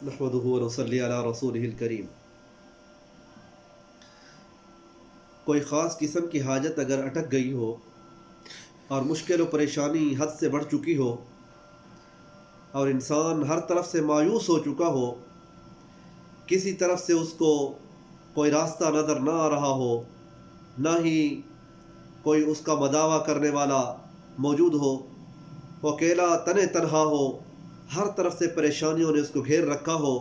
نحمدہ ونصلی علی رسولہ الکریم۔ کوئی خاص قسم کی حاجت اگر اٹک گئی ہو اور مشکل و پریشانی حد سے بڑھ چکی ہو اور انسان ہر طرف سے مایوس ہو چکا ہو، کسی طرف سے اس کو کوئی راستہ نظر نہ آ رہا ہو، نہ ہی کوئی اس کا مداوع کرنے والا موجود ہو، وہ اکیلا تنہا ہو، ہر طرف سے پریشانیوں نے اس کو گھیر رکھا ہو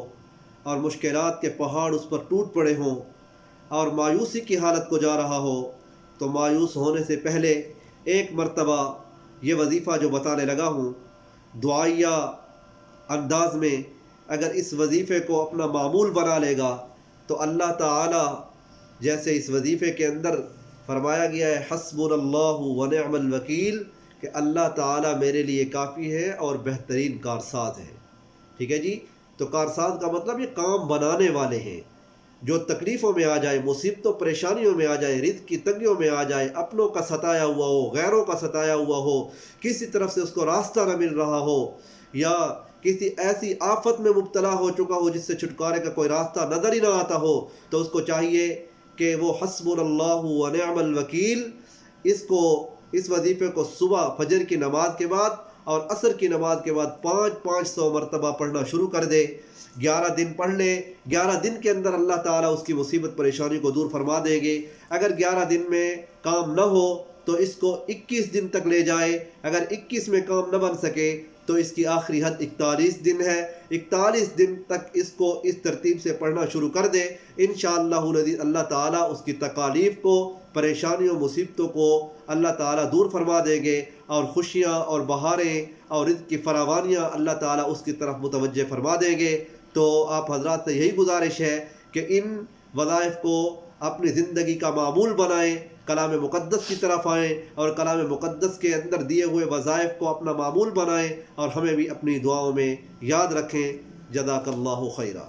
اور مشکلات کے پہاڑ اس پر ٹوٹ پڑے ہوں اور مایوسی کی حالت کو جا رہا ہو، تو مایوس ہونے سے پہلے ایک مرتبہ یہ وظیفہ جو بتانے لگا ہوں، دعائیہ انداز میں اگر اس وظیفے کو اپنا معمول بنا لے گا تو اللہ تعالی، جیسے اس وظیفے کے اندر فرمایا گیا ہے حسبنا اللہ ونعم الوکیل، کہ اللہ تعالی میرے لیے کافی ہے اور بہترین کارساز ہے۔ ٹھیک ہے جی، تو کارساز کا مطلب یہ کام بنانے والے ہیں۔ جو تکلیفوں میں آ جائے، مصیبتوں پریشانیوں میں آ جائے، رزق کی تنگیوں میں آ جائے، اپنوں کا ستایا ہوا ہو، غیروں کا ستایا ہوا ہو، کسی طرف سے اس کو راستہ نہ مل رہا ہو، یا کسی ایسی آفت میں مبتلا ہو چکا ہو جس سے چھٹکارے کا کوئی راستہ نظر ہی نہ آتا ہو، تو اس کو چاہیے کہ وہ حسبنا اللہ ونعم الوکیل اس وظیفے کو صبح فجر کی نماز کے بعد اور عصر کی نماز کے بعد 500 مرتبہ پڑھنا شروع کر دے۔ 11 دن پڑھ لے، 11 دن کے اندر اللہ تعالیٰ اس کی مصیبت پریشانی کو دور فرما دیں گے۔ اگر 11 دن میں کام نہ ہو تو اس کو 21 دن تک لے جائے، اگر 21 میں کام نہ بن سکے تو اس کی آخری حد 41 دن ہے، 41 دن تک اس کو اس ترتیب سے پڑھنا شروع کر دے، انشاءاللہ العزیز اللہ تعالیٰ اس کی تکالیف کو، پریشانیوں مصیبتوں کو اللہ تعالیٰ دور فرما دیں گے، اور خوشیاں اور بہاریں اور رزق کی فراوانیاں اللہ تعالیٰ اس کی طرف متوجہ فرما دیں گے۔ تو آپ حضرات سے یہی گزارش ہے کہ ان وظائف کو اپنی زندگی کا معمول بنائیں، کلام مقدس کی طرف آئیں اور کلام مقدس کے اندر دیے ہوئے وظائف کو اپنا معمول بنائیں، اور ہمیں بھی اپنی دعاؤں میں یاد رکھیں۔ جزاک اللہ خیرا۔